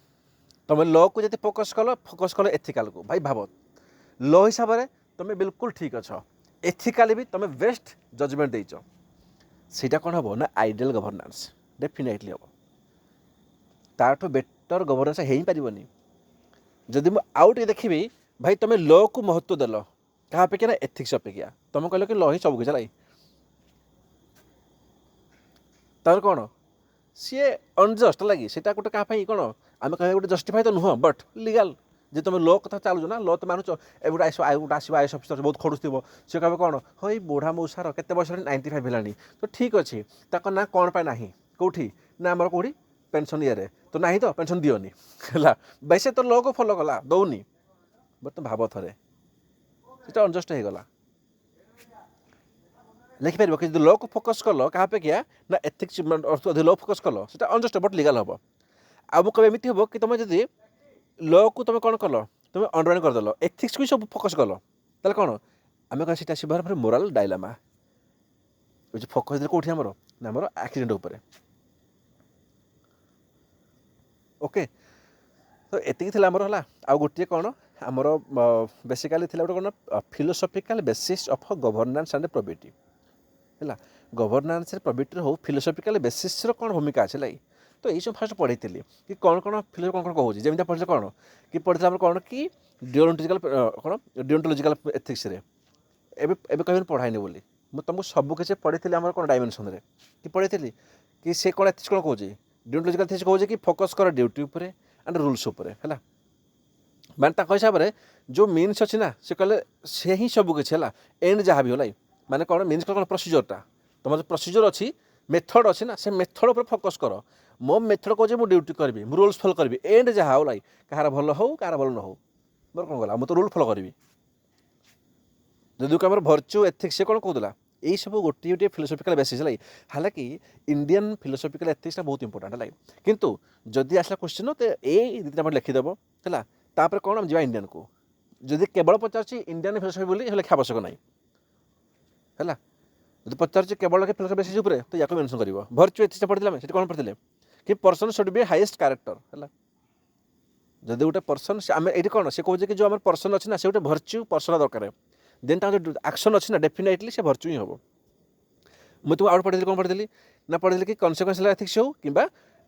तुम ल को जब फोकस कल एथिकाल को भाई भाव ल हिसाब से तुम बिल्कुल ठीक अच्छ एथिकाली भी तुम बेस्ट जजमेंट देच सीटा कौन हम ना आइडियल गवर्नेंस डेफिनेटली हम ताठू बेटर गवर्नेंस हो ही पारनी जदि मुझे आउ टे देखी भाई तुम ल को महत्व देल क्या अपेक्षा ना एथिक्स अपेक्षा तुम कहल कि ल ही सब किसी तर कौन सी अनजस्ट लगी सीटा गोटे क्या कौन आम कह गोटे जस्टिफाई तो नुह बट लीगल जे तुम ल कथा चलुच ना ल तो मानुच एगोटे गोटे आईएस अफिसर बहुत खड़ुव सी कहे कौन हई बुढ़ा मौसार केते बयस 95 हेलानी तो ठीक अच्छे ना कौन पाए ना कौटी ना आमर कौटी पेनसन ये तो ना तो पेनसन दियोनी है वैसे तो ल को फॉलो कला दौनी बट तुम भाव थे सीटा अनजस्ट हो गला लिखिपर कि ल को फोकस कल क्या अपेक्षा ना एथिक्स ल फोकस कल सीटा अनजस्ट बट लीगल हम आउ कब एमती हम कि तुम जब ल को तुम कौन कल तुम अंडरलाइन करदेल एथिक्स को सब फोकस कल ताले कौन आम कह सीटा आसबार मोराल डायलामा फोकस कौटी आमर ना आमर एक्सीडेंट उपर ओके तो एतिक थिला आमर हला आ गोटे कौन आमर बेसिकाली थिला गोटे कौन philosophical basis of governance and probity है गवर्नेंस प्रोबिटी हो फिलोसफिकल बेसिस कौन भूमिका अच्छे लाई तो ये सब फास्ट पढ़ी कि कौन कौन फिलोसफी कौन कौन कहूँ जमी पढ़े कौन कि पढ़े कौन कि डिओन्टोलॉजिकल कौन डिओन्टोलॉजिकल एथिक्स एवं कह पढ़ाइनी बोली मुझे तुमको सब किसी पढ़ी आम कौन डायमेंशन कि पढ़ी कि से कौन एथिक्स कौन कहूँ डिओन्टोलॉजिकल एथिक्स कहूँ कि फोकस कर ड्यूटी उपर एंड रूल्स उपर है माने हिसाब से जो मीन्स अच्छी ना से कहले से ही सब किसी है एंड जहाँ भी है माने कौन मीन्स कौन प्रोसीजरटा तुम जो प्रोसीजर अच्छी मेथड अच्छी ना से मेथड उपर फोकस कर मो मेथड कहे मुझे ड्यूटी करी मु रूल्स फॉलो करी एंड जहाँ हो लाई कहार भल हो कहार भल न हो मोर कौन गला मुझे तो रूल फॉलो करी जदि आम भर्चु एथिक्स से कौन कहला यही सब गोटे गोटे फिलोसफिकल बेसिस है हालांकि इंडियन फिलोसफिकल एथिक्स बहुत इंपोर्टेंट है किंतु जदि आसला क्वेश्चन तो ये दुटा लिखिदेव है तापर कौन जा इंडियन को जदि केवल पचार इंडियन फिलोसफी बोली लिखा आवश्यक ना है जो पचार केवल फिलोसफी बेसिस उपर तो या मेंशन कर भर्चु एथिक्स पढ़ी कौन पढ़ते कि person should be highest character है जदि गोटे पर्सन आम ये कौन से कहे कि जो आम पर्सन अच्छी ना से गोटे भर्चु पर्सन दरकार देन जो एक्शन अच्छी ना डेफिनेटली से भर्चु ही हम मुझे तुम आउट पढ़ी कौन पढ़ी ना पढ़ी कि कन्सिक्वेंशियल एथिक्स हो कि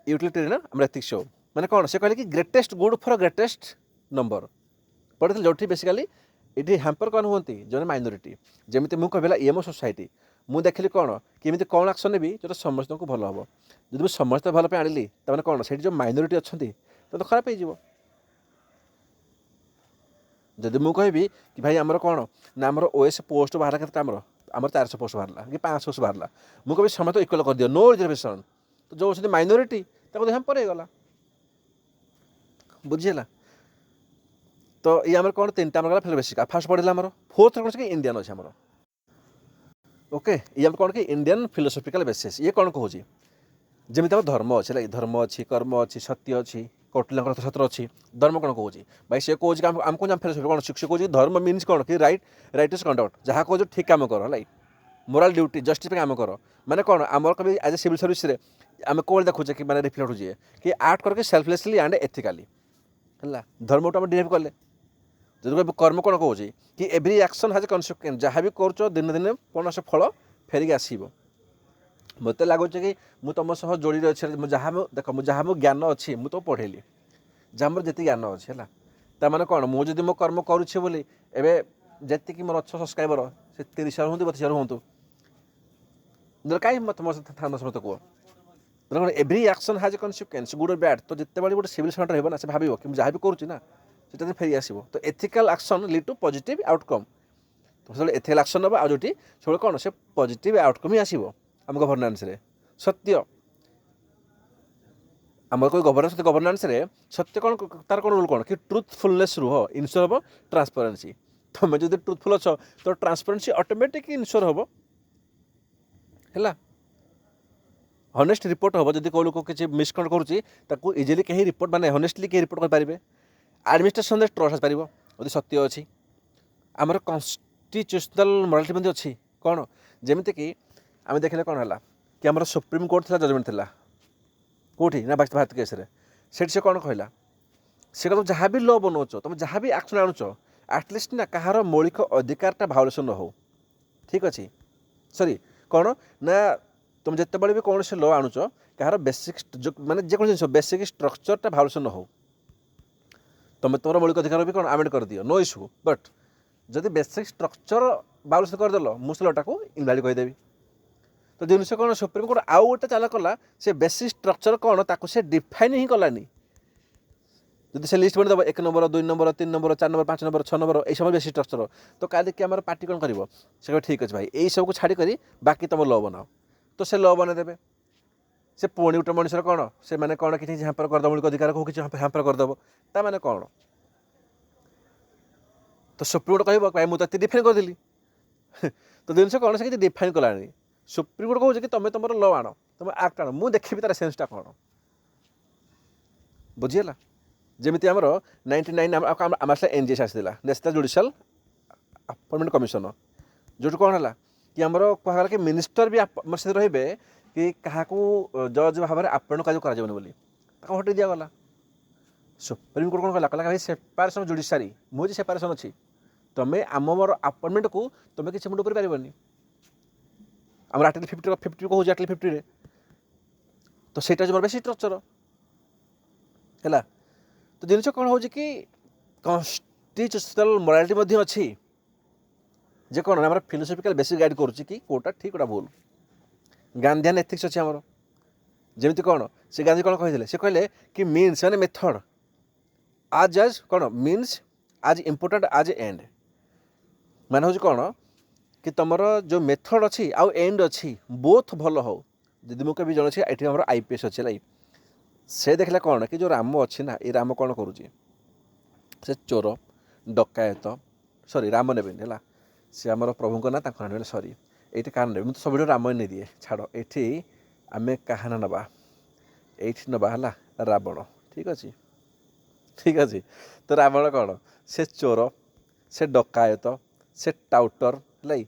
यूटिलिटेरियन आम एथिक्स हो मैंने कौन से कहले कि greatest good for greatest number पढ़ी जो बेसिकाली ये हैम्पर कौन होती जो माइनोरिटी जमी मुझे कहला एमओ सोसाइटी मुझे देखिली कौन कि कौन एक्शन भी जो समस्त को भल हम जब समस्त भल पे आनिली तमें कौन से जो माइनोरिटी अच्छा तो खराब हो जदि मुझे कहबी कि भाई आमर कौन ना आमर ओएस पोस्ट बाहर के आमर 400 पोस्ट बाहर कि 500 पोस्ट बाहर मुझे कभी समस्त इक्वल कर दियो नो रिजर्वेशन तो जो अच्छे माइनोरिटी हैम्पर हो गला बुझीला तो ये आमर कौन 3टा आमर गला बेसिक फास्ट पढ़ला आमर फोर्थ कौन कि इंडियन अच्छे आमर ओके ये आम कौन कि इंडियन फिलोसफिकल बेसिस ये कौन कहूँ जमी धर्म अच्छे धर्म अच्छी कर्म अच्छी सत्य अच्छी कौटिल्य सत्र अच्छी धर्म कौन कहूँ भाई से कहे आमको फिलोसफी कौन से कहे धर्म मीन्स कौन कि राइटस कंडक्ट जहाँ कहे ठीक काम कर है मोराल ड्यूटी जस्टिस काम कर माने कौन आमर कभी एज ए सिविल सर्विस आम कौन देखुचे कि मैंने रिफ्लेक्ट हो कि आक्ट करके सेल्फलेसली एंड एथिकाली है धर्म को बिहेव कले जब कर्म कौन कहूँ कि एव्री एक्शन हाज कन्सिक्वेंस जहाँ भी कर दिन दिन कौन से फल फेरिक आसब मत लगुच कि मुझ तुम सह जोड़ी अच्छे जहाँ देख मुझे जहाँ मो ज्ञान अच्छी मुझे तो पढ़ेली जहाँ मोर जी ज्ञान अच्छे है ताने कौन मुझे मो कर्म करुच्छे बोली एवं जी मोर अच्छ सब्सक्राइबर से 30,000 हूँ 32,000 हूँ कहीं मत मो समस्त कह एव्री एक्शन हाज कन्सिक्वेंस गुड और बैड तो जिते बड़ी गोटे सिविल सर्वेंट रहा से भाव कि जहाँ भी करुँच से फेरी आसो तो ethical action lead to positive outcome तो सब एथिकल एक्शन ना आज सब कौन से पॉजिटिव आउटकम ही आसो आम गवर्नेंस सत्य आम कोई गवर्नेंस सत्य कौन तार कौन रूल कौन कि ट्रुथफुलनेस रुह इनश्योर हम ट्रांसपेरेन्सी तुम जो ट्रुथफुल अच्छ तो ट्रांसपेरेन्सी ऑटोमेटिक इनश्योर हम है हनेस्ट रिपोर्ट हम जब कोई लोक किसी मिसकंडक्ट करुँच इजिली कहीं रिपोर्ट माने हनेस्टली कहीं रिपोर्ट करेंगे एडमिनिस्ट्रेशन ट्रस्ट आसपार यदि सत्य अच्छी आमर कन्स्टिट्यूशनल मोरालिटी अच्छी कौन जमीती कि आम देखले कौन है कि आम सुप्रीम कोर्ट थी जजमेंट थी कौटी ना भारत केस से कौन कहला से तुम जहाँ भी ल बनाऊच तुम जहाँ भी आक्शन आणुच आटलिस्ट ना कहार मौलिक अधिकारटा भायोलेसन न हो ठीक अच्छे सॉरी कौन ना तुम जिते बड़े भी कौन से ल आणुच कहार बेसिक माने जेको जिन बेसिक स्ट्रक्चरटा भायोलेसन न हो तुम तुम मौलिक अधिकार भी कौन आमेंड कर दियो नो इश्यू बट जदि बेसिक स्ट्रक्चर भायोलेसन करदेल मुझे लटा को इनवैलिड कहीदेवी तो जिनस कौन सुप्रीमकोर्ट आउ गोटे चाल कला से बेसिक स्ट्रक्चर कौन ताको से डिफाइन ही कलानी जब से लिस्ट बनेदेव 1 number 2 number 3 number 4 number 5 number 6 number यही सब बेसिक स्ट्रक्चर तो काली कि आम पार्टी कौन कर ठीक अच्छे भाई यही सबको छाड़ी बाकी तुम ल बनाओ तो से ल बनईदेवे से पुणी गोटे मनुष्य कौन से मैंने कौन कि ह्याम्पर करदेव मौलिक अधिकार को किसी ह्याम्पर करदेव ता मैंने कौन तो सुप्रीमकोर्ट कह भाई मुझे डिफाइन करदेली तो जिन कौन से डिफाइन कलानी सुप्रीमकोर्ट कहे कि तुम तुम ल आण तुम आक्ट आण मुझे देखी तार सेन्सटा कौन बुझीगला जमी आमर 99 आम एनजीएस आसाला नेशनल जुडिशियल अपॉइंटमेंट कमिशन जो कौन है कि आमर कहला कि मिनिस्टर भी सहित रे कि क्या जज भाव में आपन कार्य बोली हटे दिगला सुप्रीमकोर्ट कौन कहला भाई सेपारेसन जुडिशियरी मुझे सेपारेसन अच्छी तुम्हें आमर अपॉइंटमेंट को तुम्हें किसी मुंड कर आम आर्टिकल 50 कहूँ आर्टिकल 50 रे तो सहीटा जो बेसिक स्ट्रक्चर है तो जिन कौन हो कि कन्स्टिट्यूशनल मोरालिटी अच्छी जे कौन आम फिलोसफिकल बेसिक गाइड करुच्ची कि कौटा ठीक कौटा भूल गांधीआन एथिक्स अच्छी आमर जमी कौन से गांधी कौन कहते से कहले कि मीन्स मैंने मेथड आज कौन मीन्स आज इम्पोर्टाट आज एंड मान हूँ कौन कि तुम जो मेथड अच्छी आउ एंड अच्छी बोथ भल हो दीदी मुख भी जन अच्छे ये आम आईपीएस अच्छे लाई से देखला कौन कि जो राम अच्छी ना ये राम कौन करुच्ची से चोर डकायत सॉरी राम ने है सी आम प्रभु ना ना सॉरी ये क्या ने मुझे सब राम नहीं दिए छाड़ ये आम क्या नवा ये नवा है रावण ठीक अच्छे तो रावण कौन से चोर से डकायत से टाउटर है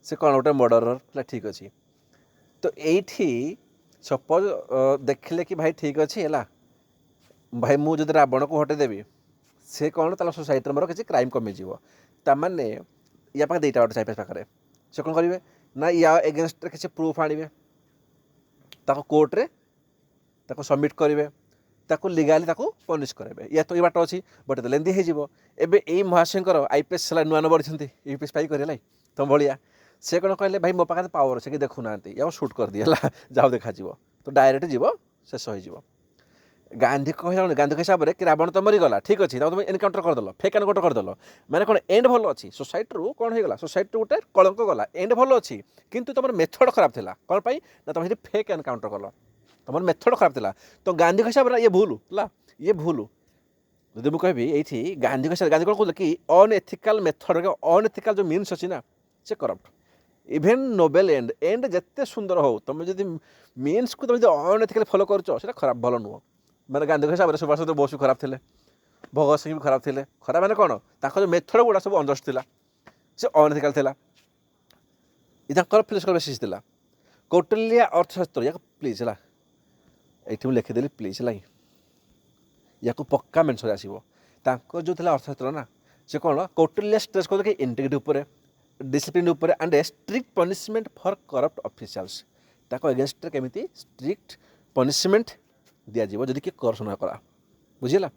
से कौन गोटे मर्डरर है ठीक अच्छे तो ये सपोज देखिले कि भाई ठीक अच्छे है भाई मुझे रावण को हटेदेवी से कौन ताला सोसाइटी मोर किसी क्राइम कमिज ताने या पाखे दुईटा गोटे चाइपे पाखे से कौन करेंगे ना या एगेन्स्ट किसी प्रूफ आणवे कोर्टे सबमिट करेंगे लिगाली पनिश करेंगे या तो ये बाट अच्छी बट तो लेंदी हो यही महाशयकर आईपीएस नुआ न बढ़ी यूपीएस पाई कर तुम भाया से कौन कहले भाई मो पाखे पावर अच्छे कि देखुना या सुट कर दिए जाओ देखा तो डायरेक्ट जीव शेष हो गांधी कह गांधी हिसाब से कि रावण तो मरीगला ठीक अच्छे तुम एनकाउंटर करदेल फेक एनकाउंटर करदेल मैंने कौन एंड भल अच्छी सोसाइटी कौन होगा सोसाइटी गोटे कलंक गला एंड भल अच्छी किंतु तुम मेथड खराब थी कौन पाई ना तुम फेक एनकाउंटर कल तुम मेथड खराब थी तो गांधी हिसाब से ये भूल है ये भूल जब मुझे कहबी ये गांधी गांधी कौन कहते कि अनएथिकल मेथड अनएथिकल जो मीन्स अच्छी ना से corrupt even Nobel and and जिते सुंदर हो तुम जब मीन्स को तुम अनएथिकल फॉलो कर खराब भल नुह मैंने गांधी हिसाब से सुभाष चंद्र बोस भी खराब थे भगत सिंह भी खराब थे खराब मैंने कौन जो मेथड गुड़ा सब अनजस्ट था से अनएथिकल था ये फिलोसफिकल बेसिस था कौटिल्य अर्थशास्त्र या प्लीज है ये मुझे लिखिदेली प्लीज है या पक्का मेन्शन आसो जो अर्थशास्त्र ना से कौन कौटिल्य स्ट्रेस कर integrity discipline and strict punishment for corrupt officials against केमी स्ट्रिक्ट पनिशमेंट दिज्व जदि किए करप्शन करा बुझीला।